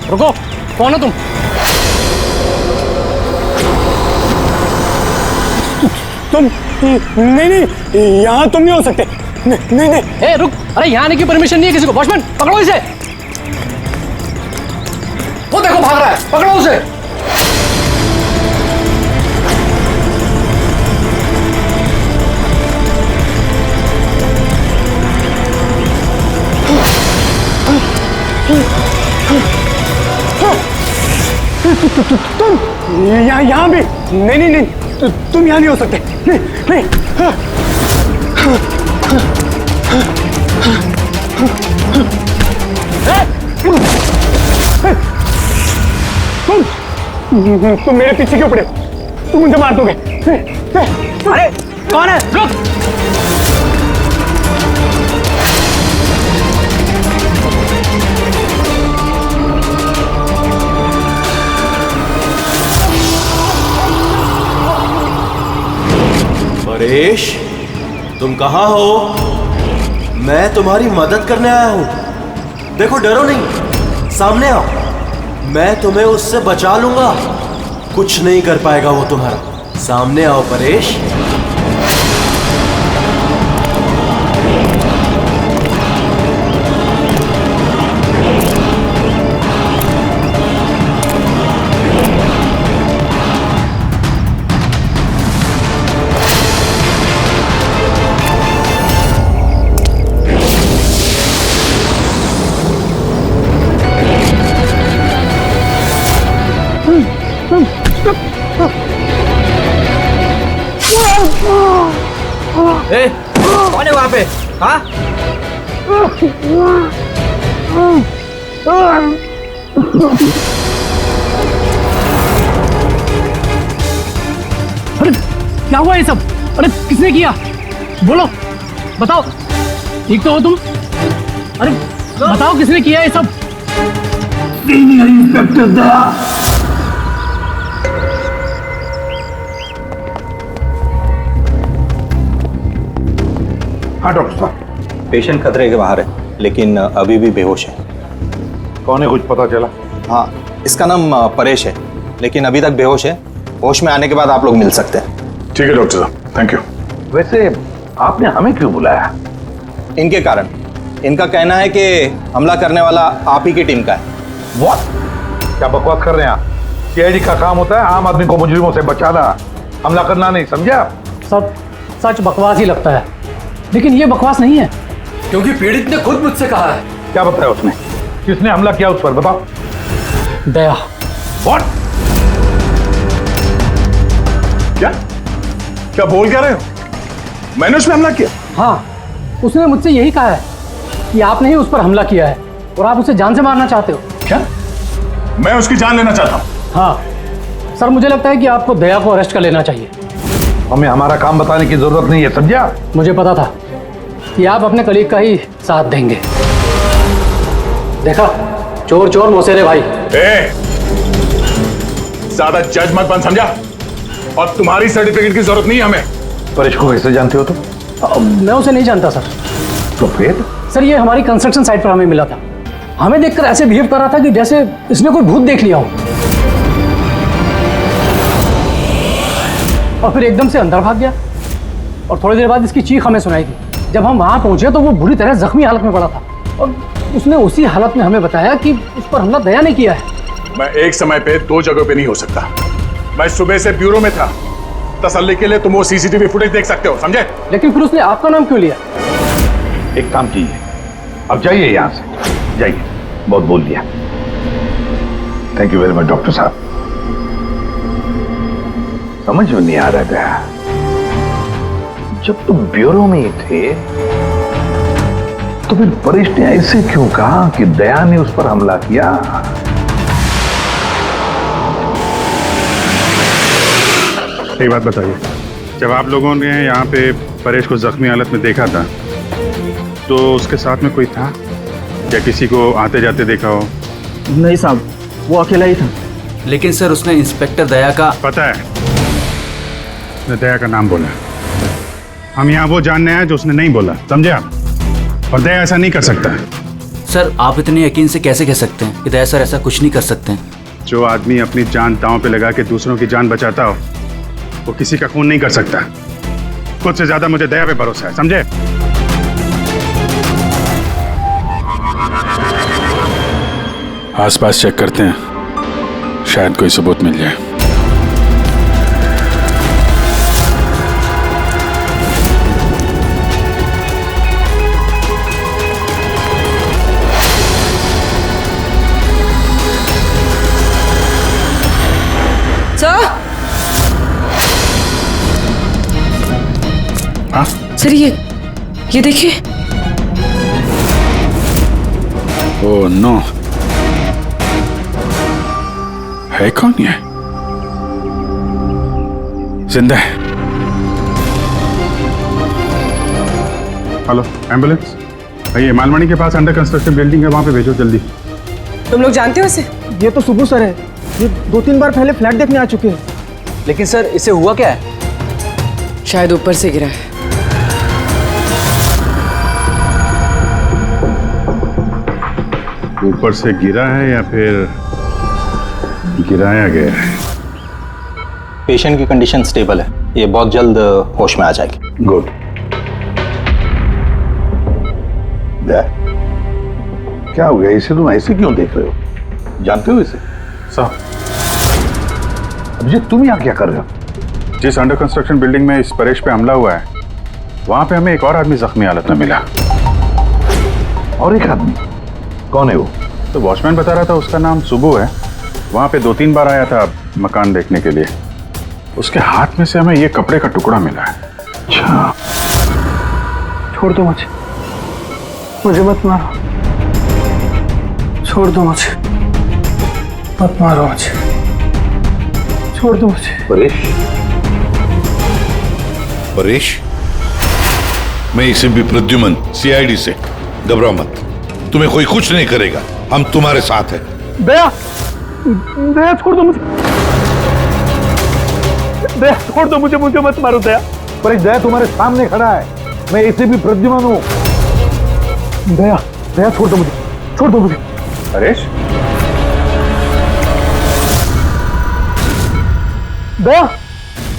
रुको, कौन हो तुम? तुम नहीं नहीं, यहाँ तुम नहीं हो सकते। नहीं नहीं। ए रुक, अरे यहाँ आने की परमिशन नहीं है किसी को। वॉचमैन पकड़ो इसे। वो देखो भाग रहा है, पकड़ो उसे। तुम यहाँ भी नहीं नहीं नहीं, तुम यहाँ नहीं हो सकते। नहीं नहीं। तुम मेरे पीछे क्यों पड़े हो? तुम मुझे मार दोगे। अरे कौन है? रुक। परेश, तुम कहाँ हो? मैं तुम्हारी मदद करने आया हूं। देखो, डरो नहीं, सामने आओ। मैं तुम्हें उससे बचा लूंगा। कुछ नहीं कर पाएगा वो तुम्हारा। सामने आओ परेश। ए, कौन है वहां पे? हाँ? अरे क्या हुआ ये सब? अरे किसने किया? बोलो, बताओ। ठीक तो हो तुम? अरे बताओ किसने किया ये सब? इंस्पेक्टर दया। हाँ डॉक्टर साहब। पेशेंट खतरे के बाहर है, लेकिन अभी भी बेहोश है। कौन है, कुछ पता चला? हाँ, इसका नाम परेश है, लेकिन अभी तक बेहोश है। होश में आने के बाद आप लोग मिल सकते हैं। ठीक है डॉक्टर साहब, थैंक यू। वैसे आपने हमें क्यों बुलाया? इनके कारण। इनका कहना है कि हमला करने वाला आप ही की टीम का है। व्हाट? क्या बकवास कर रहे हैं आप? सीआईडी का काम होता है आम आदमी को मुजरिमों से बचाना, हमला करना नहीं, समझा? सब सच बकवास ही लगता है, लेकिन ये बकवास नहीं है, क्योंकि पीड़ित ने खुद मुझसे कहा है। क्या बताया उसने? किसने हमला किया उस पर, बताओ। दया। व्हाट? क्या क्या बोल क्या रहे हो? मैंने उस पर हमला किया? हाँ, उसने मुझसे यही कहा है कि आपने ही उस पर हमला किया है और आप उसे जान से मारना चाहते हो। क्या? मैं उसकी जान लेना चाहता हूँ? हाँ सर, मुझे लगता है कि आपको दया को अरेस्ट कर लेना चाहिए। हमें हमारा काम बताने की जरूरत नहीं है, समझा? मुझे पता था कि आप अपने कलीग का ही साथ देंगे। देखा, चोर चोर मौसेरे भाई। ज्यादा जज मत बन, समझा? और तुम्हारी सर्टिफिकेट की जरूरत नहीं है हमें। परेश को कैसे जानते हो तुम? मैं उसे नहीं जानता सर। तो फिर? सर, ये हमारी कंस्ट्रक्शन साइट पर हमें मिला था। हमें देखकर ऐसे बिहेव कर रहा था कि जैसे इसने कोई भूत देख लिया हो, और फिर एकदम से अंदर भाग गया। और थोड़ी देर बाद इसकी चीख हमें सुनाई दी। जब हम वहां पहुंचे तो वो बुरी तरह जख्मी हालत में पड़ा था, और उसने उसी हालत में हमें बताया कि उस पर हमला दया ने किया है। मैं एक समय पे दो जगह पे नहीं हो सकता। मैं सुबह से ब्यूरो में था। तसल्ली के लिए तुम वो सीसीटीवी फुटेज देख सकते हो, समझे? लेकिन फिर उसने आपका नाम क्यों लिया? एक काम कीजिए, अब जाइए यहाँ से, जाइए। बहुत बोल दिया। Thank you very much doctor साहब। समझ में नहीं आ रहा था, जब तुम ब्यूरो में ही थे तो फिर परेश ने ऐसे क्यों कहा कि दया ने उस पर हमला किया? एक बात बताइए, जब आप लोगों ने यहाँ पे परेश को जख्मी हालत में देखा था तो उसके साथ में कोई था या किसी को आते जाते देखा हो? नहीं साहब, वो अकेला ही था। लेकिन सर, उसने इंस्पेक्टर दया का। पता है, उसने दया का नाम बोला। हम यहाँ वो जानने आए जो उसने नहीं बोला, समझे आप? और दया ऐसा नहीं कर सकता। सर आप इतने यकीन से कैसे कह सकते हैं कि दया सर ऐसा कुछ नहीं कर सकते हैं? जो आदमी अपनी जान दांव पे लगा के दूसरों की जान बचाता हो वो किसी का खून नहीं कर सकता। खुद से ज्यादा मुझे दया पे भरोसा है, समझे? आसपास चेक करते हैं, शायद कोई सबूत मिल जाए। सर ये देखिए। ओह नो, है कौन ये? जिंदा है। हेलो एम्बुलेंस, ये मालमणी के पास अंडर कंस्ट्रक्शन बिल्डिंग है, वहां पे भेजो जल्दी। तुम लोग जानते हो इसे? ये तो सुबह सर है, ये 2-3 बार पहले फ्लैट देखने आ चुके हैं। लेकिन सर इसे हुआ क्या है? शायद ऊपर से गिरा है। ऊपर से गिरा है या फिर गिराया गया है? पेशेंट की कंडीशन स्टेबल है, ये बहुत जल्द होश में आ जाएगी। गुड। क्या हो गया, इसे तुम ऐसे क्यों देख रहे हो? जानते हो इसे? साहब, अभिजीत तुम यहाँ क्या कर रहे हो? जिस अंडर कंस्ट्रक्शन बिल्डिंग में इस परेश पे हमला हुआ है वहां पे हमें एक और आदमी जख्मी हालत में मिला। और एक आदमी? कौन है वो? तो वॉचमैन बता रहा था उसका नाम सुबू है, वहां पे 2-3 बार आया था मकान देखने के लिए। उसके हाथ में से हमें ये कपड़े का टुकड़ा मिला है। अच्छा, छोड़ दो मुझे मत मारो, छोड़ दो मुझे, मत मारो मुझे, छोड़ दो मुझे। परेश, मैं इसे भी प्रद्युमन सीआईडी से, घबराओ मत, तुम्हें कोई कुछ नहीं करेगा, हम तुम्हारे साथ हैं। दया, दया छोड़ दो मुझे, दया छोड़ दो मुझे, मुझे मत मारो दया। परेश दया तुम्हारे सामने खड़ा है, मैं इसे भी प्रद्युमन हूँ। दया, दया छोड़ दो मुझे, छोड़ दो मुझे। परेश, दया,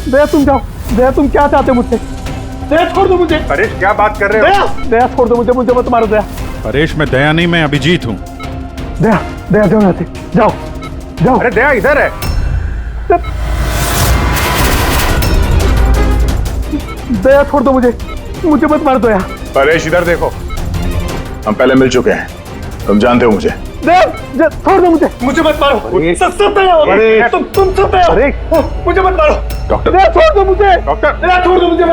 दया तुम जाओ, दया तुम क्या चाहते हो मुझसे? दया छोड़ दो मुझे। परेश क्या बात कर रहे हो? दया, दया छोड़ दो मुझे, मुझे मत मारो दया। परेश मैं दया नहीं, मैं अभिजीत हूँ। दया, दया जाओ यहाँ से, जाओ, जाओ। अरे दया इधर है। दया छोड़ दो मुझे, मुझे मत मार दो दया। परेश इधर देखो, हम पहले मिल चुके हैं, तुम जानते हो मुझे। दया छोड़ दो मुझे, मुझे मत मारो। सब दया, तुम सब दया, मुझे मत मारो। डॉक्टर, दया छोड़ दो मुझे, डॉक्टर, दया छोड़ दो मुझे,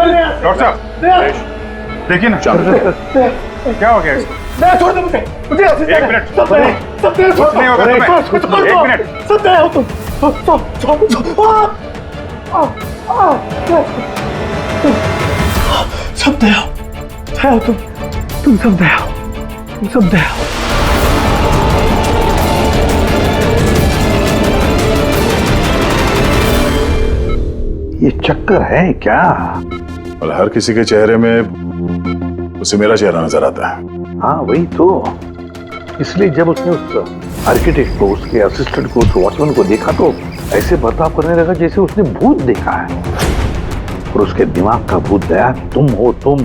डॉक्टर साहब, देखिए ना क्या हो गया इसको? दया छोड़ दो मुझे, मुझे एक मिनट, सब दया, सब दया कुछ नहीं होगा तुम्हें, एक मिनट, सब दया हो तुम, सब दया हो तुम सब दया हो, तुम सब दया हो। ये चक्कर है क्या? और हर किसी के चेहरे में उसे मेरा चेहरा नजर आता है। हाँ वही तो, इसलिए जब उसने उस आर्किटेक्ट को, उसके असिस्टेंट को, उस वॉचमैन को देखा तो ऐसे बर्ताव करने लगा जैसे उसने भूत देखा है। और उसके दिमाग का भूत दया तुम हो, तुम।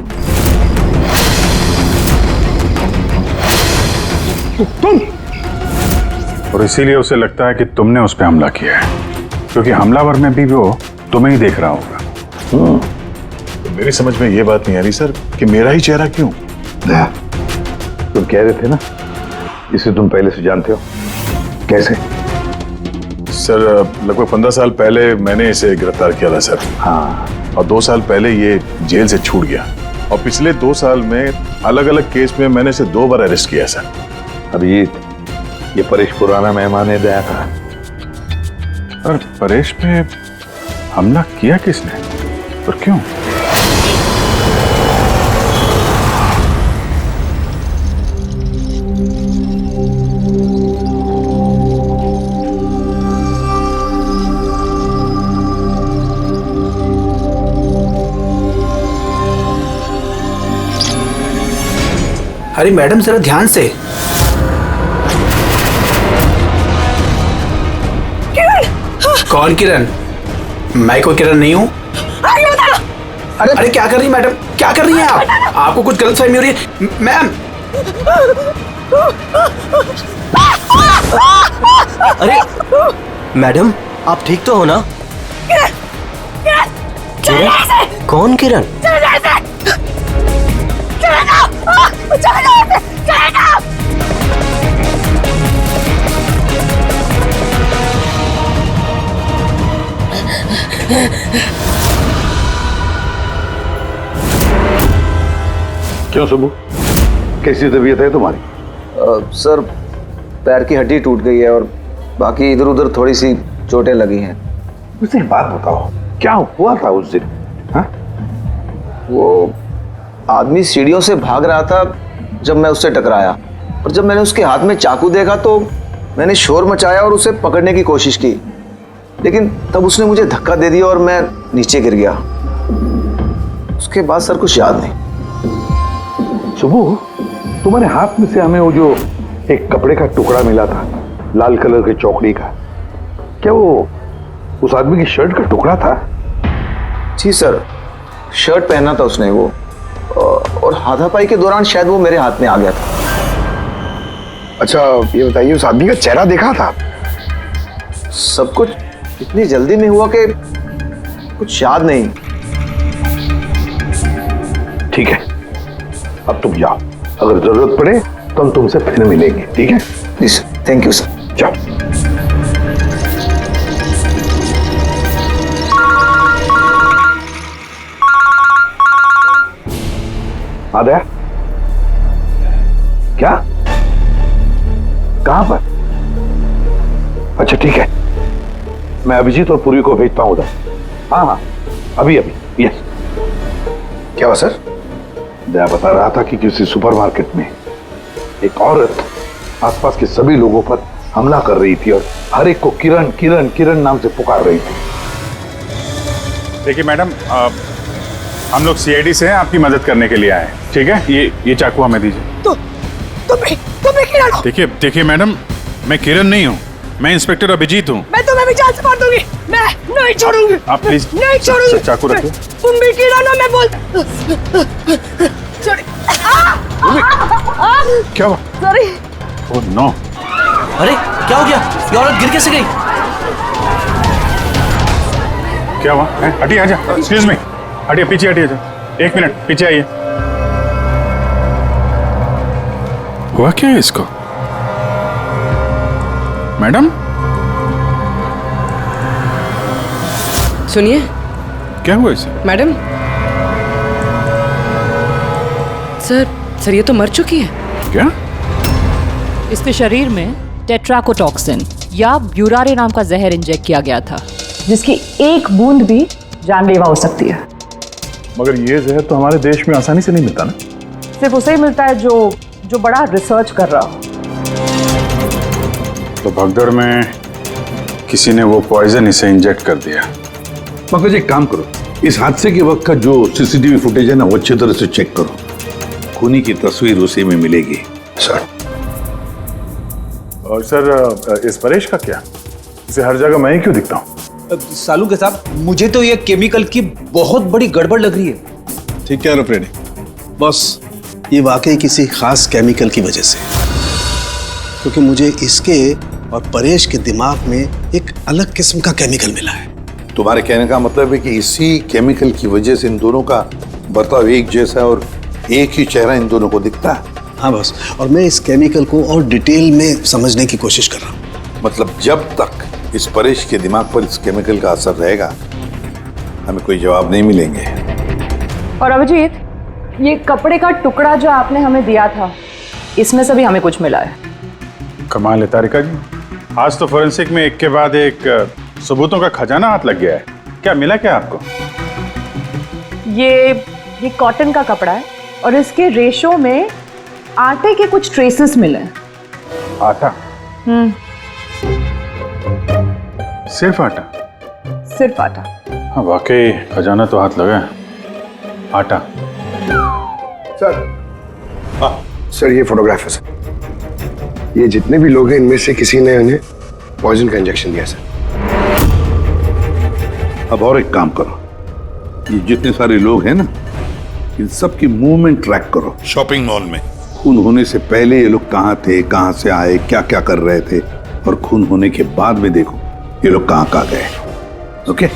और इसीलिए उसे लगता है कि तुमने उस पर हमला किया है, क्योंकि हमलावर में भी वो तुम्हें ही देख रहा होगा। तो मेरी समझ में ये बात नहीं आ रही सर कि मेरा ही चेहरा क्यों? दया, तुम कह रहे थे ना इसे तुम पहले से जानते हो, कैसे? सर लगभग 15 साल पहले मैंने इसे गिरफ्तार किया था सर। हाँ, और 2 साल पहले ये जेल से छूट गया, और पिछले 2 साल में अलग अलग केस में मैंने इसे 2 बार अरेस्ट किया सर। अभिजीत, ये परेश पुराना मेहमान है दया का। और परेश पे हमला किया किसने और क्यों? अरे मैडम जरा ध्यान से। कौन किरण? मैं कोई किरण नहीं हूँ। अरे क्या कर रही है मैडम, क्या कर रही हैं आप? आपको कुछ गलतफहमी हो रही है मैम। अरे मैडम, आप ठीक तो हो ना? किरण? कौन किरण? क्यों सुबह, कैसी तबीयत है तुम्हारी? सर पैर की हड्डी टूट गई है और बाकी इधर उधर थोड़ी सी चोटें लगी हैं। मुझे एक बात बताओ, क्या हुआ था उस दिन? हाँ? वो आदमी सीढ़ियों से भाग रहा था जब मैं उससे टकराया, और जब मैंने उसके हाथ में चाकू देखा तो मैंने शोर मचाया और उसे पकड़ने की कोशिश की, लेकिन तब उसने मुझे धक्का दे दिया और मैं नीचे गिर गया। उसके बाद सर कुछ याद नहीं। सुबह, तुम्हारे हाथ में से हमें वो जो एक कपड़े का टुकड़ा मिला था, लाल कलर के चौकड़ी का, क्या वो उस आदमी की शर्ट का टुकड़ा था? जी सर, शर्ट पहना था उसने वो, और हाथापाई के दौरान शायद वो मेरे हाथ में आ गया था। अच्छा ये बताइए, उस आदमी का चेहरा देखा था? सब कुछ इतनी जल्दी में हुआ कि कुछ याद नहीं। ठीक है, अब तुम जाओ, अगर जरूरत पड़े तो हम तुमसे फिर मिलेंगे, ठीक है? जी सर, थैंक यू सर। जाओ। आ गया? क्या? कहां पर? अच्छा ठीक है, मैं अभिजीत और पूरी को भेजता हूं उधर। हाँ हाँ, अभी अभी। यस। क्या हुआ सर? दया बता रहा था कि किसी सुपरमार्केट में एक औरत आसपास के सभी लोगों पर हमला कर रही थी और हर एक को किरण किरण किरण नाम से पुकार रही थी। देखिए मैडम, हम लोग सीआईडी से हैं, आपकी मदद करने के लिए आए हैं, ठीक है? ये चाकू हमें दीजिए। तुम्हें किरण हो? देखिए मैडम, मैं किरण नहीं हूँ, मैं इंस्पेक्टर अभिजीत हूँ। मैं तुम्हें भी जान से मार दूंगी। मैं नहीं छोड़ूंगी। आप प्लीज नहीं छोड़ूंगी। चाकू रखिए। तुम भी किरण हो, मैं बोलता। सॉरी। क्या हुआ? सॉरी। Oh no. अरे क्या हो गया? ये औरत गिर कैसे गई? क्या हुआ? हटिए, आजा। एक्सक्यूज मी, हटिए, पीछे हटिए। एक मिनट पीछे आइए। हुआ क्या है इसको? मैडम सुनिए। क्या हुआ इसे? मैडम, सर ये तो मर चुकी है। क्या? इसके शरीर में टेट्राकोटॉक्सिन या ब्यूरारे नाम का जहर इंजेक्ट किया गया था, जिसकी एक बूंद भी जानलेवा हो सकती है। मगर ये जहर तो हमारे देश में आसानी से नहीं मिलता ना? सिर्फ उसे ही मिलता है जो बड़ा रिसर्च कर रहा हो। तो भगदड़ में किसी ने वो पॉइजन इसे इंजेक्ट कर दिया। मगर एक काम करो, इस हादसे के वक्त का जो सीसीटीवी फुटेज है ना, वो अच्छी तरह से चेक करो। खूनी की तस्वीर उसी में मिलेगी। सर। और सर, इस परेश का क्या? इसे हर जगह मैं ही क्यों दिखता हूँ? सालू के साहब, मुझे तो ये केमिकल की बहुत बड़ी गड़बड़ लग रही है। ठीक है फ्रेडी, बस ये वाकई किसी खास केमिकल की वजह से, क्योंकि मुझे इसके और परेश के दिमाग में एक अलग किस्म का केमिकल मिला है। तुम्हारे कहने का मतलब है कि इसी केमिकल की वजह से इन दोनों का बर्ताव एक जैसा और एक ही चेहरा इन दोनों को दिखता है। हाँ बस, और मैं इस केमिकल को और डिटेल में समझने की कोशिश कर रहा हूँ। मतलब जब तक इस परेश के दिमाग पर इस केमिकल का असर रहेगा, हमें कोई जवाब नहीं मिलेंगे। और अभिजीत, ये कपड़े का टुकड़ा जो आपने हमें दिया था, इसमें से भी हमें कुछ मिला है। कमाल है तारिका जी, आज तो फोरेंसिक में एक के बाद एक सबूतों का खजाना हाथ लग गया है। क्या मिला क्या आपको? ये कॉटन का कपड़ा है और इसके रेशों में आटे के कुछ ट्रेसेस मिले। आटा? सिर्फ आटा? सिर्फ आटा। हाँ वाकई खजाना तो हाथ लगा है। आटा। सर ये फोटोग्राफ है सर। ये जितने भी लोग हैं इनमें से किसी ने उन्हें पॉइजन का इंजेक्शन दिया सर। अब और एक काम करो, ये जितने सारे लोग हैं ना, इन सब की मूवमेंट ट्रैक करो शॉपिंग मॉल में। खून होने से पहले ये लोग कहाँ थे, कहाँ से आए, क्या क्या कर रहे थे, और खून होने के बाद में देखो ये लोग कहाँ गए। ओके?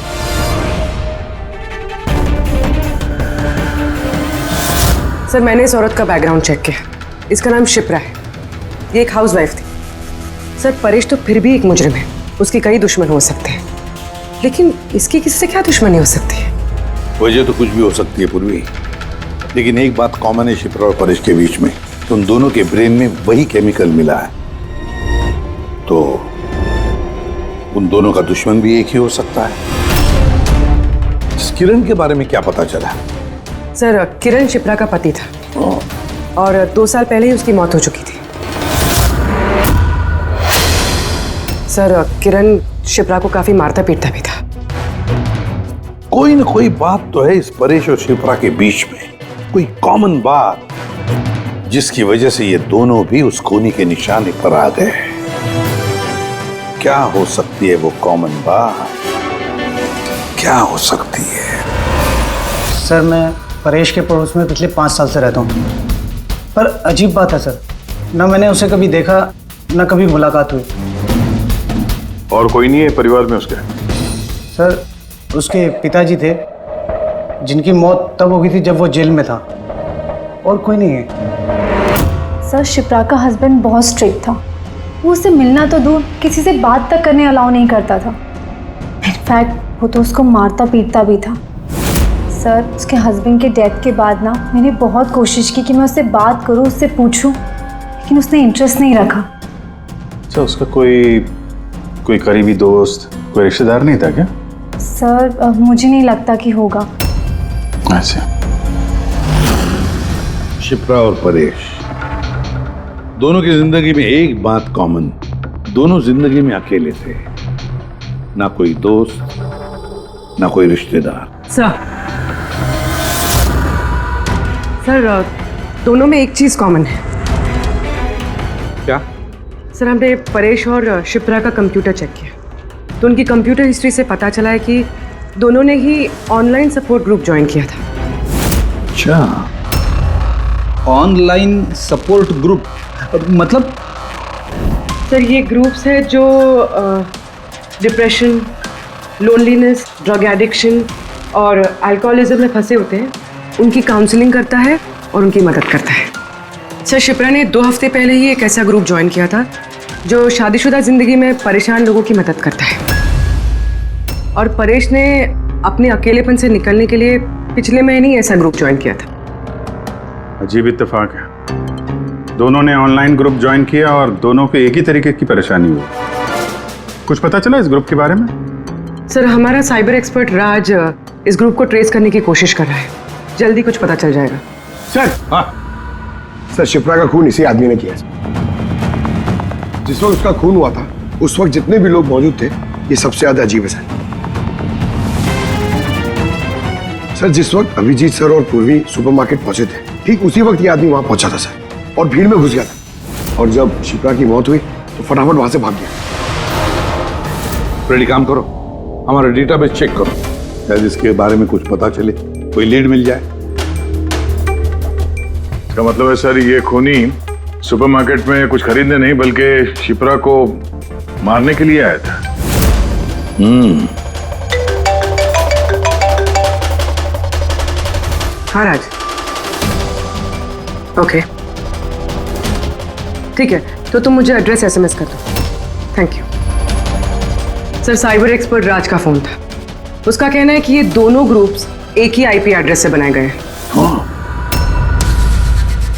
सर मैंने इस औरत का बैकग्राउंड चेक किया। इसका नाम शिप्रा है। ये एक हाउसवाइफ थी। सर परेश तो फिर भी एक मुजरिम है, उसके कई दुश्मन हो सकते हैं, लेकिन इसकी किससे क्या दुश्मनी हो सकती है? वजह तो कुछ भी हो सकती है पूर्वी, लेकिन एक बात कॉमन है शिप्रा और परेश के बीच में, उन दोनों के ब्रेन में वही केमिकल मिला है। तो उन दोनों का दुश्मन भी एक ही हो सकता है। इस किरण के बारे में क्या पता चला? सर किरण शिप्रा का पति था और 2 साल पहले ही उसकी मौत हो चुकी थी। सर किरण शिप्रा को काफी मारता पीटता भी था। कोई ना कोई बात तो है इस परेश और शिप्रा के बीच में, कोई कॉमन बात, जिसकी वजह से ये दोनों भी उस खूनी के निशाने पर आ गए। क्या हो सकती है वो कॉमन बात? क्या हो सकती है? सर मैं परेश के पड़ोस में पिछले 5 साल से रहता हूँ, पर अजीब बात है सर, ना मैंने उसे कभी देखा, ना कभी मुलाकात हुई। और कोई नहीं है परिवार में उसके? सर उसके पिताजी थे, जिनकी मौत तब हो गई थी जब वो जेल में था, और कोई नहीं है। सर शिप्रा का हस्बैंड बहुत स्ट्रिक्ट था। वो उससे मिलना तो दूर, किसी से बात तक करने अलाउ नहीं करता था। इनफैक्ट वो तो उसको मारता पीटता भी था। सर उसके हस्बैंड के डेथ के बाद ना मैंने बहुत कोशिश की कि मैं उससे बात करूं, उससे पूछूं, लेकिन उसने इंटरेस्ट नहीं रखा। अच्छा, उसका कोई करीबी दोस्त, कोई रिश्तेदार नहीं था क्या? सर मुझे नहीं लगता कि होगा। अच्छा। शिप्रा और परेश दोनों की जिंदगी में एक बात कॉमन, दोनों जिंदगी में अकेले थे, ना कोई दोस्त, ना कोई रिश्तेदार। सर दोनों में एक चीज कॉमन है। क्या? सर हमने परेश और शिप्रा का कंप्यूटर चेक किया, तो उनकी कंप्यूटर हिस्ट्री से पता चला है कि दोनों ने ही ऑनलाइन सपोर्ट ग्रुप ज्वाइन किया था। अच्छा, ऑनलाइन सपोर्ट ग्रुप मतलब? सर ये ग्रुप्स है जो डिप्रेशन, लोनलीनेस, ड्रग एडिक्शन और अल्कोहलिज्म में फंसे होते हैं, उनकी काउंसलिंग करता है और उनकी मदद करता है। सर शिप्रा ने 2 हफ्ते पहले ही एक ऐसा ग्रुप ज्वाइन किया था जो शादीशुदा जिंदगी में परेशान लोगों की मदद करता है, और परेश ने अपने अकेलेपन से निकलने के लिए पिछले महीने ही ऐसा ग्रुप ज्वाइन किया था। अजीब इत्तेफाक है, दोनों ने ऑनलाइन ग्रुप ज्वाइन किया और दोनों को एक ही तरीके की परेशानी हुई। कुछ पता चला इस ग्रुप के बारे में? सर हमारा साइबर एक्सपर्ट राज इस ग्रुप को ट्रेस करने की कोशिश कर रहा है, जल्दी कुछ पता चल जाएगा। सर सर शिप्रा का खून इसी आदमी ने किया। जिस वक्त उसका खून हुआ था उस वक्त जितने भी लोग मौजूद थे, ये सबसे ज्यादा अजीब है सर। जिस वक्त अभिजीत सर और पूर्वी सुपरमार्केट पहुंचे थे, ठीक उसी वक्त ये आदमी वहां पहुंचा था सर, और भीड़ में घुस गया था, और जब शिप्रा की मौत हुई तो फटाफट वहां से भाग गया। रेडी, काम करो, हमारा डेटाबेस चेक करो, शायद इसके बारे में कुछ पता चले, कोई लीड मिल जाए। इसका मतलब है सर ये खूनी सुपरमार्केट में कुछ खरीदने नहीं बल्कि शिप्रा को मारने के लिए आया था। हाँ राज, ओके ठीक है, तो तुम मुझे एड्रेस SMS कर दो। Thank you sir. Cyber expert Raj का फोन था, उसका कहना है कि ये दोनों ग्रुप्स एक ही IP एड्रेस से बनाए गए हैं।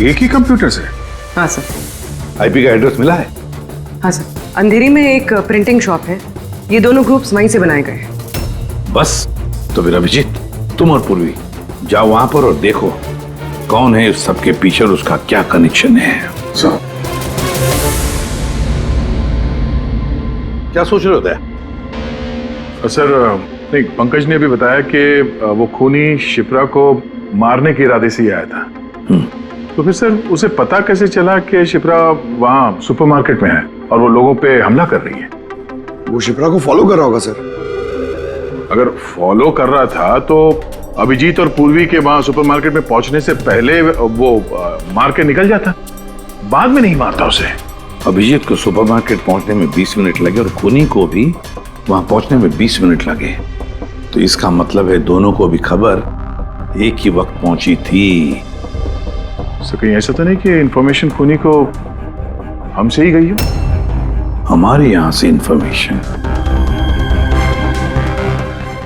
एक ही कंप्यूटर से? हाँ सर। IP का एड्रेस मिला है? हाँ सर, अंधेरी में एक प्रिंटिंग शॉप है, ये दोनों ग्रुप्स वहीं से बनाए गए हैं। बस, तो फिर अभिजीत तुम और पूर्वी जाओ वहां पर और देखो कौन है इस सबके पीछे और उसका क्या कनेक्शन है। सर क्या सोच रहे होते हैं? सर नहीं, पंकज ने भी बताया कि वो खूनी शिप्रा को मारने के इरादे से ही आया था। तो फिर सर उसे पता कैसे चला कि शिप्रा वहाँ सुपरमार्केट में है और वो लोगों पे हमला कर रही है? वो शिप्रा को फॉलो कर रहा होगा सर। अगर फॉलो कर रहा था तो अभिजीत और पूर्वी के वहां सुपरमार्केट में पहुंचने से पहले वो मार के निकल जाता, बाद में नहीं मारता उसे। अभिजीत को सुपरमार्केट पहुंचने में 20 मिनट लगे और खूनी को भी वहां पहुंचने में 20 मिनट लगे, तो इसका मतलब है दोनों को भी खबर एक ही वक्त पहुंची थी। तो कहीं ऐसा तो नहीं कि इंफॉर्मेशन खूनी को हमसे ही गई हो? हमारे यहां से इंफॉर्मेशन?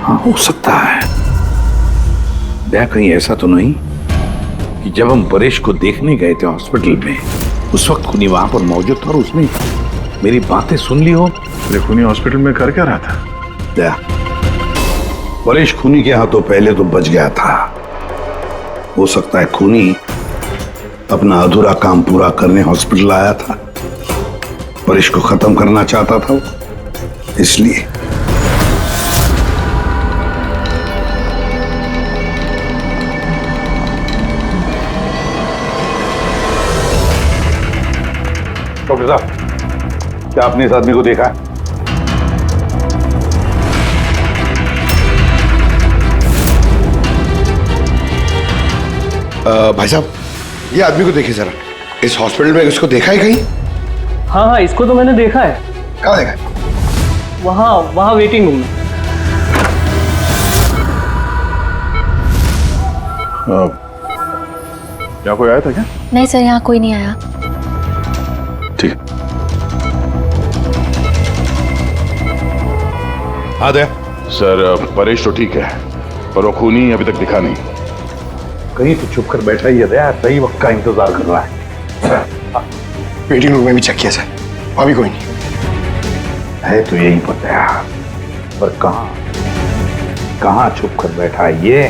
हाँ, हो सकता है। दया, कहीं ऐसा तो नहीं कि जब हम परेश को देखने गए थे हॉस्पिटल में, उस वक्त खूनी वहां पर मौजूद था और उसने मेरी बातें सुन ली हो? अरे खूनी हॉस्पिटल में कर क्या रहा था? दया, परेश खूनी के हाथों पहले तो बच गया था। हो सकता है खूनी अपना अधूरा काम पूरा करने हॉस्पिटल आया था, परेश को खत्म करना चाहता था वो, इसलिए। डॉक्टर साहब, क्या आपने इस आदमी को देखा है? भाई साहब, ये आदमी को देखिए जरा, इस हॉस्पिटल में इसको देखा है कहीं? हाँ हाँ, इसको तो मैंने देखा है। कहाँ देखा है? वहाँ वेटिंग रूम में। क्या कोई आया था क्या? नहीं सर, यहाँ कोई नहीं आया। ठीक। हाँ दया सर, परेश तो ठीक है पर वो खूनी अभी तक दिखा नहीं। कहीं तो छुप कर बैठा ही है दया, सही वक्त का इंतजार कर रहा है। वेटिंग रूम में भी चेक किया सर, वहां भी कोई नहीं है। तो यही पता है, पर कहाँ छुप कर बैठा है ये?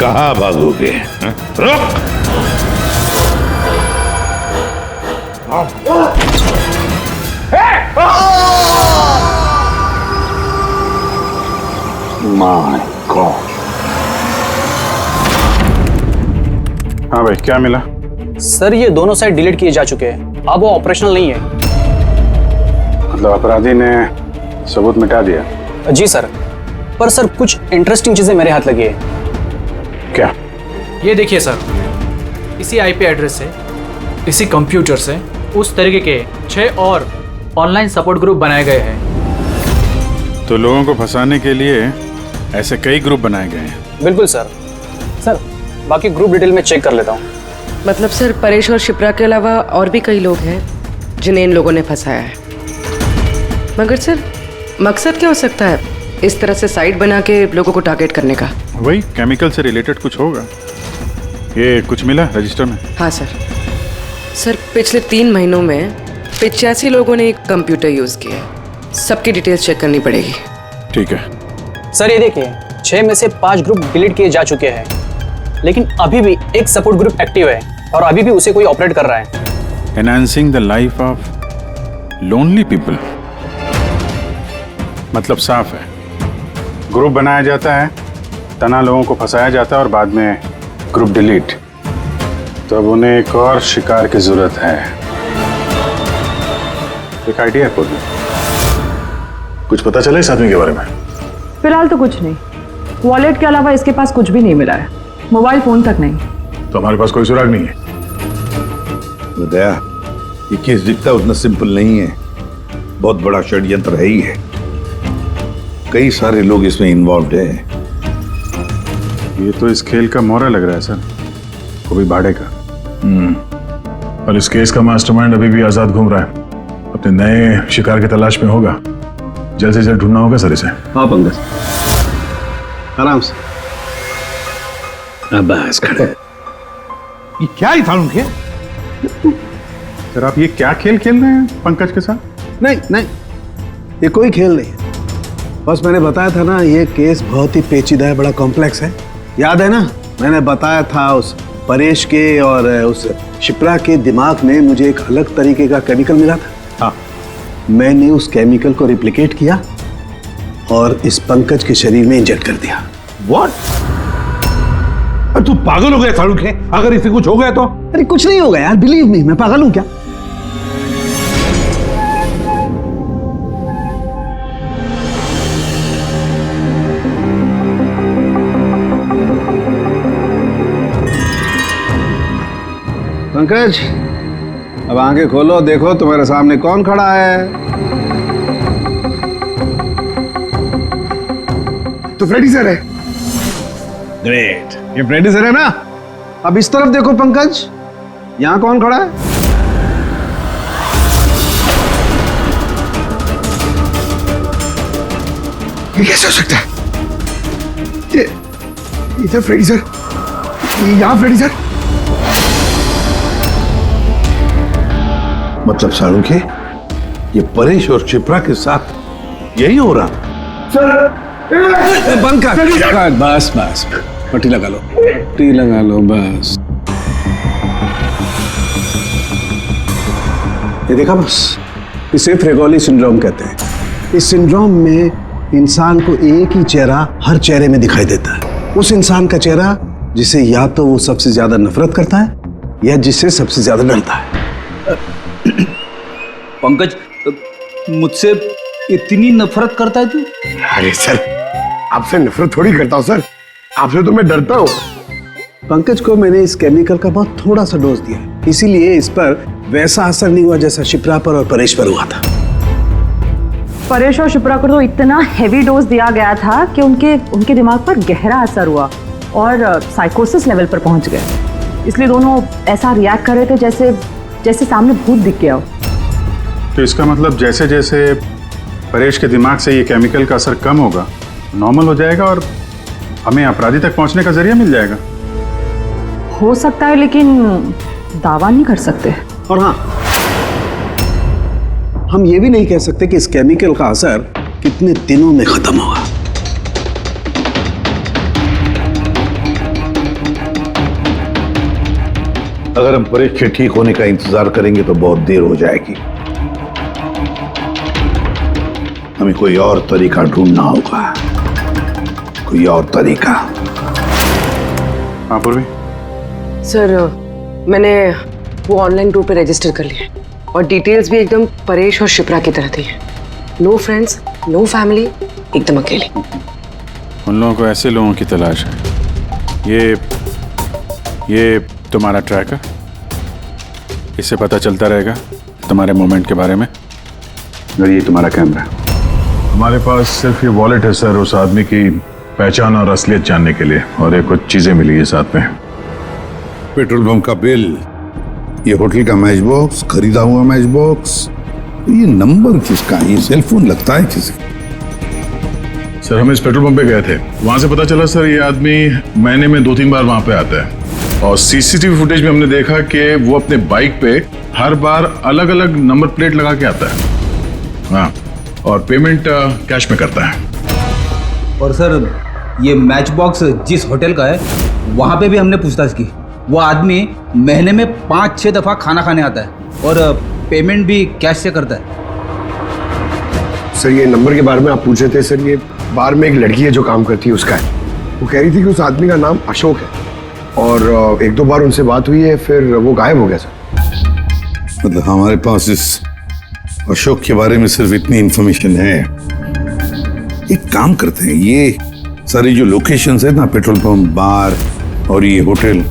कहाँ भागोगे? रुक! My God! हाँ भाई, क्या मिला? सर, ये दोनों साइड डिलीट किए जा चुके हैं, अब वो ऑपरेशनल नहीं है। मतलब अपराधी ने सबूत मिटा दिया? जी सर, पर सर कुछ इंटरेस्टिंग चीजें मेरे हाथ लगी है। क्या? ये देखिए सर, इसी आईपी एड्रेस से, इसी कंप्यूटर से उस तरीके के 6 और ऑनलाइन सपोर्ट ग्रुप बनाए गए हैं। तो लोगों को फंसाने के लिए ऐसे कई ग्रुप बनाए गए हैं? बिल्कुल सर। सर, बाकी ग्रुप डिटेल में चेक कर लेता हूँ। मतलब सर, परेश और शिप्रा के अलावा और भी कई लोग हैं जिन्हें इन लोगों ने फंसाया है। मगर सर, मकसद क्या हो सकता है इस तरह से साइट बना के लोगों को टारगेट करने का? वही केमिकल से रिलेटेड कुछ होगा। ये कुछ मिला रजिस्टर में? हाँ सर। सर, पिछले 3 महीनों में 85 लोगों ने एक कंप्यूटर यूज किया है। सबकी डिटेल्स चेक करनी पड़ेगी। ठीक है सर, ये देखिए, 6 में से 5 ग्रुप डिलीट किए जा चुके हैं, लेकिन अभी भी एक सपोर्ट ग्रुप एक्टिव है और अभी भी उसे कोई ऑपरेट कर रहा है। Enhancing the life of lonely people, मतलब साफ है, ग्रुप बनाया जाता है, तना लोगों को फंसाया जाता है और बाद में ग्रुप डिलीट। तो अब उन्हें एक और शिकार की जरूरत है। एक आइडिया है पूरी? कुछ पता चला इस आदमी के बारे में? फिलहाल तो कुछ नहीं। वॉलेट के अलावा इसके पास कुछ भी नहीं मिला है, मोबाइल फोन तक नहीं। तो हमारे पास कोई सुराग नहीं है। दया, ये केस दिखता उतना सिंपल नहीं है, बहुत बड़ा षड्यंत्र है ही है। कई सारे लोग इसमें इन्वॉल्व हैं। ये तो इस खेल का मोहरा लग रहा है सर, वो भी भाड़े का। और इस केस का मास्टरमाइंड अभी भी आजाद घूम रहा है, अपने नए शिकार की तलाश में होगा। जल्द से जल्द ढूंढना होगा सर इसे। हाँ पंकज, आराम से। बस खड़े। ये क्या ही था उनके? सर, आप ये क्या खेल खेल रहे हैं पंकज के साथ? नहीं नहीं, ये कोई खेल नहीं है। बस मैंने बताया था ना, ये केस बहुत ही पेचीदा है, बड़ा कॉम्प्लेक्स है। याद है ना मैंने बताया था उस परेश के और उस शिप्रा के दिमाग में मुझे एक अलग तरीके का केमिकल मिला था। हाँ, मैंने उस केमिकल को रिप्लिकेट किया और इस पंकज के शरीर में इंजेक्ट कर दिया। What? अरे तू पागल हो गया शाहरुख है? अगर इसे कुछ हो गया तो? अरे कुछ नहीं होगा यार, बिलीव मी, मैं पागल हूं क्या? पंकज, अब आंखें खोलो, देखो तुम्हारे सामने कौन खड़ा है। तो फ्रेडी सर है। ग्रेट, ये फ्रेडी सर है ना? अब इस तरफ देखो पंकज, यहां कौन खड़ा है? ये कैसे हो सकता है? ये इधर फ्रेडी सर, यहाँ फ्रेडी सर। मतलब शाहरुख है, ये परेश और शिप्रा के साथ यही हो रहा? सर बंद कर। बस बस, पट्टी लगा लो, पट्टी लगा लो बस। ये देखा बस, इसे फ्रेगोली सिंड्रोम कहते हैं। इस सिंड्रोम में इंसान को एक ही चेहरा हर चेहरे में दिखाई देता है। उस इंसान का चेहरा जिसे या तो वो सबसे ज्यादा नफरत करता है या जिससे सबसे ज्यादा डरता है। पंकज, मुझसे इतनी नफरत करता है तू? अरे सर, आपसे नफरत थोड़ी करता हूँ सर, आपसे तो मैं डरता हूँ। पंकज को मैंने इस केमिकल का बहुत थोड़ा सा डोज दिया, इसीलिए इस पर वैसा असर नहीं हुआ जैसा शिप्रा पर और परेश पर हुआ था। परेश और शिप्रा को तो इतना हैवी डोज दिया गया था कि उनके दिमाग पर गहरा असर हुआ और साइकोसिस लेवल पर पहुंच गए। इसलिए दोनों ऐसा रिएक्ट कर रहे थे जैसे सामने भूत दिख गया हो। तो इसका मतलब जैसे जैसे परेश के दिमाग से ये केमिकल का असर कम होगा, नॉर्मल हो जाएगा और हमें अपराधी तक पहुंचने का जरिया मिल जाएगा। हो सकता है, लेकिन दावा नहीं कर सकते। और हाँ, हम ये भी नहीं कह सकते कि इस केमिकल का असर कितने दिनों में खत्म होगा। अगर हम परेश के ठीक होने का इंतजार करेंगे तो बहुत देर हो जाएगी। हमें कोई और तरीका ढूंढना होगा, कोई और तरीका। हाँ पूर्वी। सर, मैंने वो ऑनलाइन ग्रुप पे रजिस्टर कर लिया और डिटेल्स भी एकदम परेश और शिप्रा की तरह थी। नो फ्रेंड्स, नो फैमिली, एकदम अकेले। उन लोगों को ऐसे लोगों की तलाश है। ये तुम्हारा ट्रैकर, इससे पता चलता रहेगा तुम्हारे मूवमेंट के बारे में। और ये तुम्हारा कैमरा। हमारे पास सिर्फ ये वॉलेट है सर, उस आदमी की पहचान और असलियत जानने के लिए, और ये कुछ चीजें मिली है साथ में। पेट्रोल पंप का बिल, ये होटल का मैच बॉक्स, खरीदा हुआ मैच बॉक्स, ये नंबर किसका है? ये सेलफोन लगता है किसी? सर हम इस पेट्रोल पंप पे गए थे, वहां से पता चला सर ये आदमी महीने में 2-3 बार वहां पे आता है और सीसीटीवी फुटेज में हमने देखा कि वो अपने बाइक पे हर बार अलग अलग नंबर प्लेट लगा के आता है। हाँ, और पेमेंट कैश में करता है। और सर ये मैच बॉक्स जिस होटल का है वहाँ पे भी हमने पूछताछ की। वो आदमी महीने में 5-6 दफ़ा खाना खाने आता है और पेमेंट भी कैश से करता है। सर ये नंबर के बारे में आप पूछ रहे थे सर, ये बार में एक लड़की है जो काम करती है, उसका है। वो कह रही थी कि उस आदमी का नाम अशोक है और 1-2 बार उनसे बात हुई है, फिर वो गायब हो गया सर। मतलब हमारे पास इस अशोक के बारे में सिर्फ इतनी इंफॉर्मेशन है। एक काम करते हैं, ये सारी जो लोकेशंस है ना, पेट्रोल पंप, बार और ये होटल,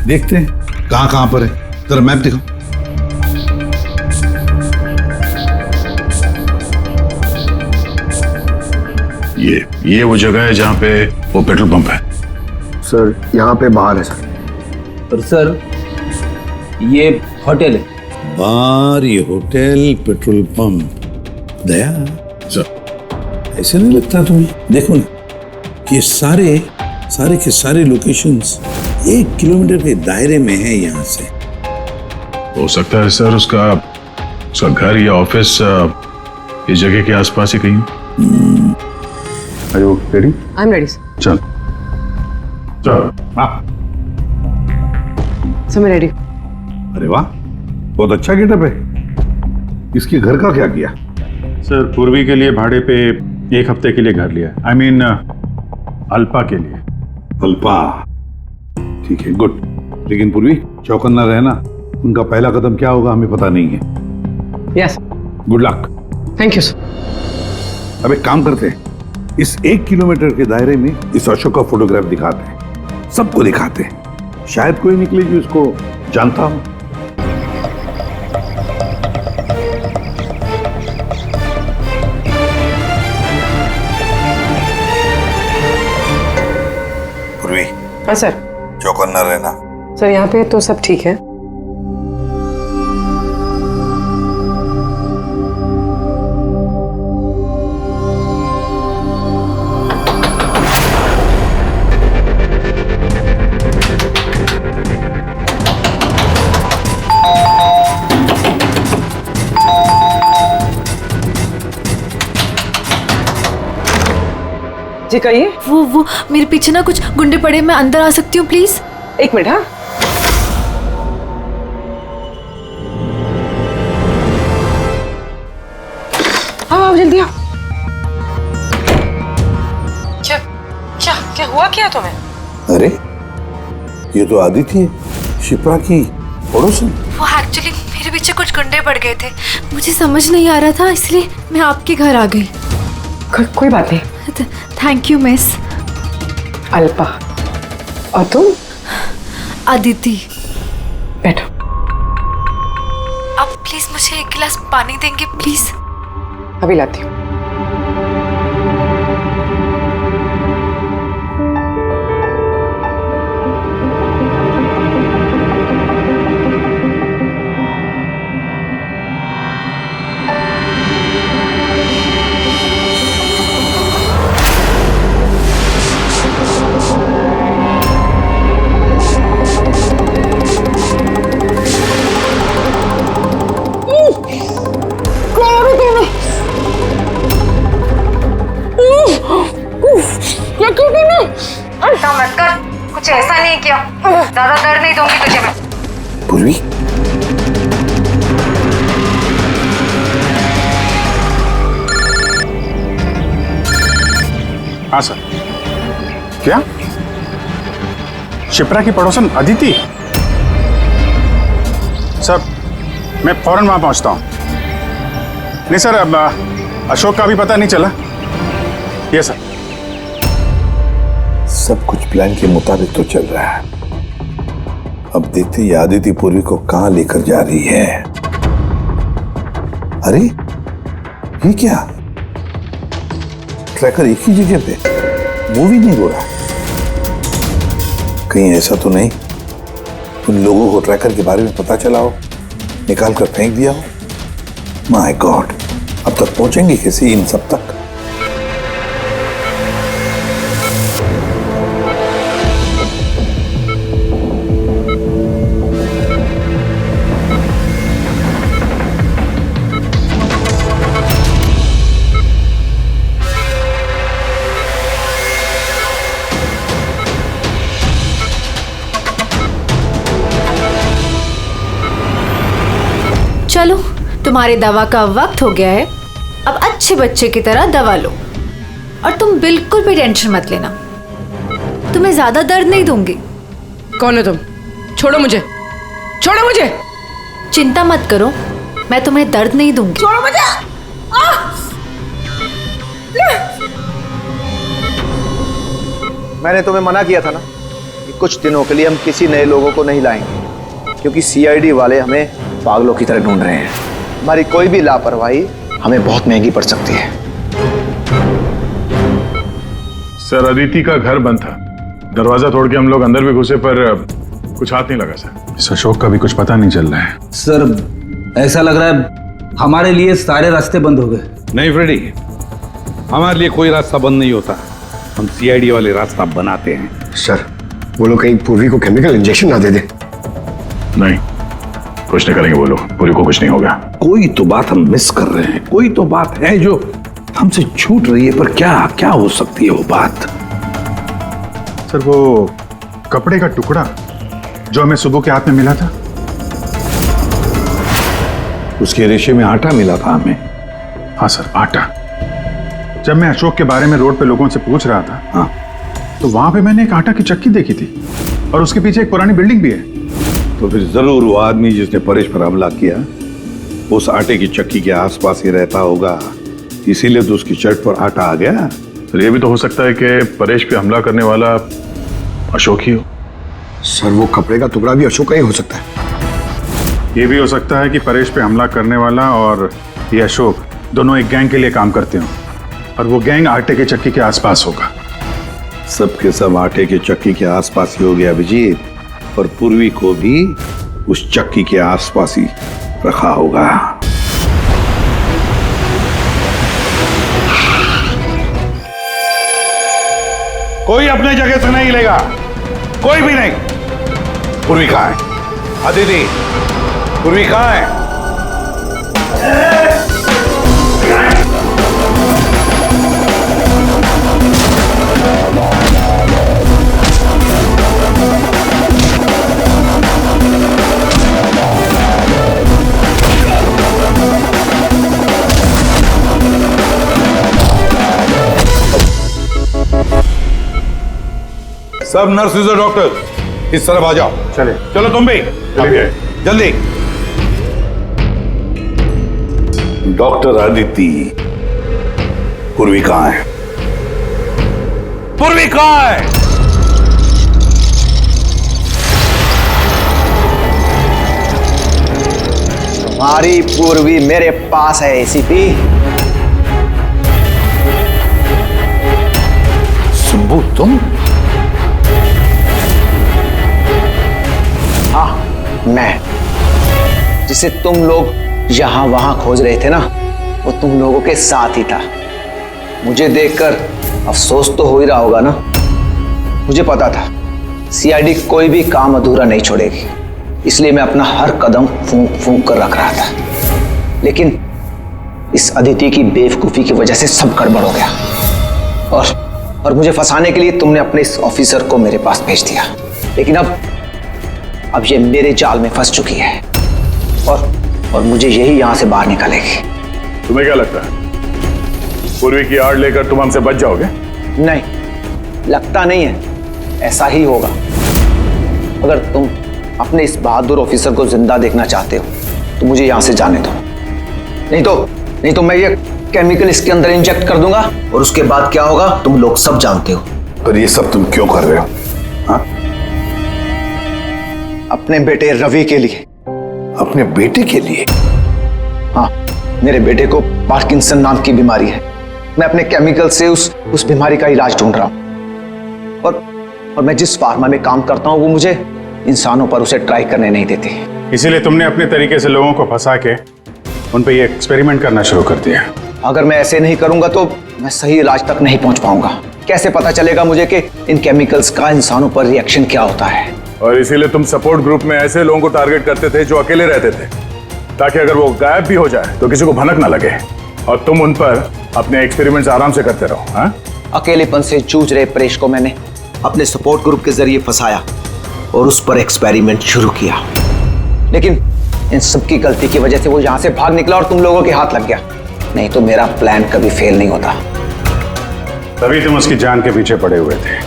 देखते हैं कहाँ पर है। जरा मैप दिखाओ। ये वो जगह है जहाँ पे वो पेट्रोल पंप है। सर यहाँ पे बाहर है सर। और सर ये होटल है। बार, ये होटल, पेट्रोल पंप। दया सर ऐसे नहीं लगता तुम्हें? देखो ना कि सारे के सारे लोकेशंस 1 किलोमीटर के दायरे में है यहाँ से। हो सकता है सर उसका घर या ऑफिस इस जगह के आसपास ही कहीं। Are you ready? I'm ready, sir. चल। चलो। हाँ। सर मैं रेडी। अरे वाह, बहुत अच्छा गेटअप है। इसके घर का क्या किया? सर पूर्वी के लिए भाड़े पे 1 हफ्ते के लिए घर लिया। I mean, अल्पा के लिए। अल्पा, ठीक है, गुड। लेकिन पूर्वी, चौकन्ना रहना। उनका पहला कदम क्या होगा हमें पता नहीं है। Yes. Good luck. Thank you sir. अब एक काम करते हैं, इस 1 किलोमीटर के दायरे में इस अशोक का फोटोग्राफ दिखाते हैं, सबको दिखाते हैं। शायद कोई निकले जो इसको जानता हो। पूर्वी। हाँ सर। चौकन्ना रहना। सर यहाँ पे तो सब ठीक है। जी कहिए। वो मेरे पीछे ना कुछ गुंडे पड़े, मैं अंदर आ सकती हूँ प्लीज? 1 मिनट। हाँ हाँ जल्दी आओ। क्या क्या क्या हुआ क्या तुम्हें? अरे ये तो आदिति है, शिप्रा की पड़ोसन। वो एक्चुअली मेरे पीछे कुछ गुंडे पड़ गए थे, मुझे समझ नहीं आ रहा था, इसलिए मैं आपके घर आ गई। कोई बात नहीं। Thank you miss. अल्पा। और तुम? अदिति। बैठो। अब प्लीज मुझे 1 गिलास पानी देंगे प्लीज? अभी लाती हूँ। मत कर, कुछ ऐसा नहीं किया, ज्यादा दर्द नहीं दूंगी तुझे मैं। पूर्वी, हाँ सर। क्या शिप्रा की पड़ोसन अदिति? सर मैं फौरन वहां पहुंचता हूं। नहीं सर, अब अशोक का भी पता नहीं चला। ये सर। सब कुछ प्लान के मुताबिक तो चल रहा है। अब देखते हैं आदिति पूर्वी को कहां लेकर जा रही है। अरे ये क्या, ट्रैकर एक ही जगह पे मूवी नहीं हो रहा? कहीं ऐसा तो नहीं उन लोगों को ट्रैकर के बारे में पता चला हो, निकाल कर फेंक दिया हो? माय गॉड, अब तक पहुंचेंगे कैसे इन सब तक? चलो, तुम्हारे दवा का वक्त हो गया है, अब अच्छे बच्चे की तरह दवा लो। और तुम बिल्कुल भी टेंशन मत लेना, तुम्हें ज्यादा दर्द नहीं दूंगी। कौन हो तुम? छोड़ो मुझे, छोड़ो मुझे। चिंता मत करो, मैं तुम्हें दर्द नहीं दूंगी। छोड़ो मुझे। मैंने तुम्हें मना किया था ना कि कुछ दिनों के लिए हम किसी नए लोगों को नहीं लाएंगे, क्योंकि सीआईडी वाले हमें पागलों की तरह ढूंढ रहे हैं। हमारी कोई भी लापरवाही हमें बहुत महंगी पड़ सकती है। सर अदिति का घर बंद था, दरवाजा तोड़ के हम लोग अंदर भी घुसे पर कुछ हाथ नहीं लगा सर। इस अशोक का भी कुछ पता नहीं चल रहा है। सर ऐसा लग रहा है हमारे लिए सारे रास्ते बंद हो गए। नहीं फ्रेडी, हमारे लिए कोई रास्ता बंद नहीं होता, हम सीआईडी वाले रास्ता बनाते हैं। सर वो लोग कहीं पूर्वी को केमिकल इंजेक्शन ना दे दे। नहीं, कुछ नहीं करेंगे वो लोग, पूरी को कुछ नहीं होगा। कोई तो बात हम मिस कर रहे हैं, कोई तो बात है जो हमसे छूट रही है, पर क्या क्या हो सकती है वो बात? सर वो कपड़े का टुकड़ा जो हमें सुबह के हाथ में मिला था, उसके रेशे में आटा मिला था हमें। हाँ सर, आटा। जब मैं अशोक के बारे में रोड पे लोगों से पूछ रहा था, हाँ, तो वहां पे मैंने एक आटा की चक्की देखी थी और उसके पीछे एक पुरानी बिल्डिंग भी है। तो फिर जरूर वो आदमी जिसने परेश पर हमला किया उस आटे की चक्की के आसपास ही रहता होगा, इसीलिए तो उसकी शर्ट पर आटा आ गया। तो ये भी तो हो सकता है कि परेश पे हमला करने वाला अशोक ही हो। सर वो कपड़े का टुकड़ा भी अशोक का ही हो सकता है। ये भी हो सकता है कि परेश पे हमला करने वाला और ये अशोक दोनों एक गैंग के लिए काम करते हो और वो गैंग आटे के चक्की के आसपास होगा। सबके सब आटे के चक्की के आसपास ही हो गया अभिजीत, और पूर्वी को भी उस चक्की के आसपास ही रखा होगा। कोई अपने जगह से नहीं लेगा, कोई भी नहीं। पूर्वी कहाँ है? अदिति, पूर्वी कहाँ है? सब नर्सेज और डॉक्टर इस तरफ आ जाओ। चले, चलो तुम भी जल्दी। डॉक्टर अदिति, पूर्वी कहाँ है? पूर्वी कहाँ है? तुम्हारी पूर्वी मेरे पास है एसीपी। सुब्बू तुम? हाँ, मैं। जिसे तुम लोग यहां वहां खोज रहे थे ना, वो तुम लोगों के साथ ही था। मुझे देखकर अफसोस तो हो ही रहा होगा ना। मुझे पता था सीआईडी कोई भी काम अधूरा नहीं छोड़ेगी, इसलिए मैं अपना हर कदम फूंक फूंक कर रख रहा था। लेकिन इस अदिति की बेवकूफी की वजह से सब गड़बड़ हो गया और मुझे फंसाने के लिए तुमने अपने इस ऑफिसर को मेरे पास भेज दिया। लेकिन अब ये मेरे जाल में फंस चुकी है और मुझे यही यहां से बाहर निकालेगी। तुम्हें क्या लगता है पूर्वी की आड़ लेकर तुम हमसे बच जाओगे? नहीं, लगता नहीं है, ऐसा ही होगा। अगर तुम अपने इस बहादुर ऑफिसर को जिंदा देखना चाहते हो तो मुझे यहां से जाने दो। नहीं तो मैं ये केमिकल इसके अंदर इंजेक्ट कर दूंगा और उसके बाद क्या होगा तुम लोग सब जानते हो। पर ये सब तुम क्यों कर रहे हो? हाँ? अपने बेटे रवि के लिए। अपने बेटे के लिए? हाँ, मेरे बेटे को पार्किंसन नाम की बीमारी है। मैं अपने केमिकल से उस बीमारी का इलाज ढूंढ रहा हूं और मैं जिस फार्मा में काम करता हूं वो मुझे इंसानों पर उसे ट्राई करने नहीं देती। इसीलिए तुमने अपने तरीके से लोगों को फंसा के उन पे ये एक्सपेरिमेंट करना शुरू कर दिया। अगर मैं ऐसे नहीं करूंगा तो मैं सही इलाज तक नहीं पहुंच पाऊंगा। कैसे पता चलेगा मुझे कि इन केमिकल्स का इंसानों पर रिएक्शन क्या होता है? और इसीलिए तुम सपोर्ट ग्रुप में ऐसे लोगों को टारगेट करते थे जो अकेले रहते थे, ताकि अगर वो गायब भी हो जाए तो किसी को भनक ना लगे और तुम उन पर अपने एक्सपेरिमेंट्स आराम से करते रहो। हाँ? अकेलेपन से जूझ रहे परेश को मैंने अपने सपोर्ट ग्रुप के जरिए फंसाया और उस पर एक्सपेरिमेंट शुरू किया। लेकिन इन सबकी गलती की वजह से वो यहां से भाग निकला और तुम लोगों के हाथ लग गया। नहीं तो मेरा प्लान कभी फेल नहीं होता। तभी तुम उसकी जान के पीछे पड़े हुए थे।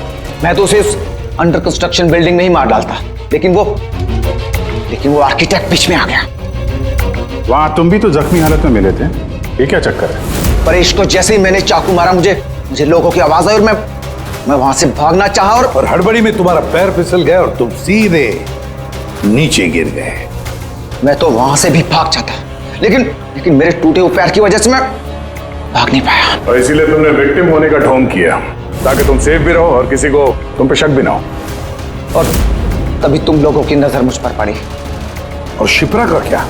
मैं तो उसे उस अंडर कंस्ट्रक्शन बिल्डिंग में ही मार डालता, लेकिन वो आर्किटेक्ट बीच में आ गया। वहां तुम भी तो जख्मी हालत में मिले थे, ये क्या चक्कर है? परेश को जैसे ही मैंने चाकू मारा मुझे लोगों की आवाज आई और मैं वहां से भागना चाहा और हड़बड़ी में तुम्हारा पैर फिसल गया और तुम सीधे नीचे गिर गए। मैं तो वहां से भी भाग जाता, लेकिन मेरे टूटे हुए पैर की वजह से मैं भाग नहीं पाया। और इसीलिए तुमने विक्टिम होने का ढोंग किया ताकि तुम सेफ भी रहो और किसी को तुम पे शक भी ना हो। और तभी तुम लोगों की नजर मुझ पर पड़ी। और शिप्रा का क्या?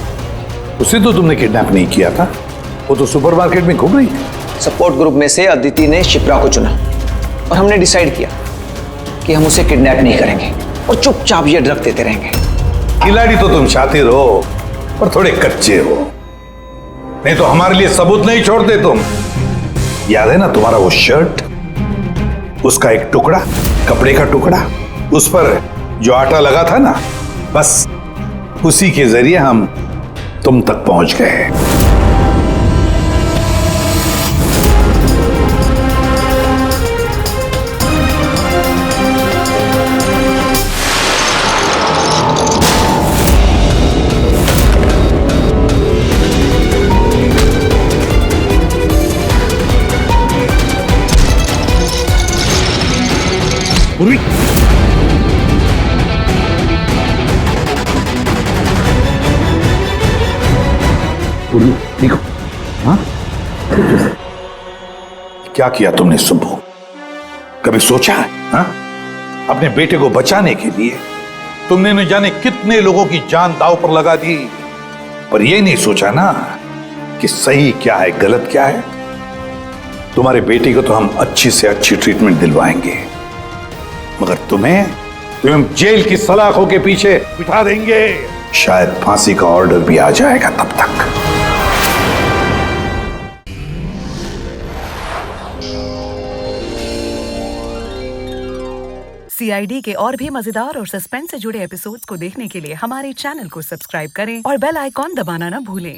उसे तो तुमने किडनैप नहीं किया था, वो तो सुपरमार्केट में घूम रही थी। सपोर्ट ग्रुप में से अदिति ने शिप्रा को चुना और हमने डिसाइड किया कि हम उसे किडनैप नहीं करेंगे और चुपचाप ये ड्रग देते रहेंगे। खिलाड़ी तो तुम शातिर हो और थोड़े कच्चे हो, नहीं तो हमारे लिए सबूत नहीं छोड़ते तुम। याद है ना तुम्हारा वो शर्ट, उसका एक टुकड़ा, कपड़े का टुकड़ा, उस पर जो आटा लगा था ना, बस उसी के जरिए हम तुम तक पहुंच गए। पूर्वी, पूर्वी देखो। हाँ, क्या किया तुमने सुब्बू? कभी सोचा है? हाँ? अपने बेटे को बचाने के लिए तुमने न जाने कितने लोगों की जान दांव पर लगा दी, पर यह नहीं सोचा ना कि सही क्या है, गलत क्या है। तुम्हारे बेटे को तो हम अच्छी से अच्छी ट्रीटमेंट दिलवाएंगे, मगर तुम्हें जेल की सलाखों के पीछे बिठा देंगे। शायद फांसी का ऑर्डर भी आ जाएगा तब तक। CID के और भी मजेदार और सस्पेंस से जुड़े एपिसोड्स को देखने के लिए हमारे चैनल को सब्सक्राइब करें और बेल आइकॉन दबाना ना भूलें।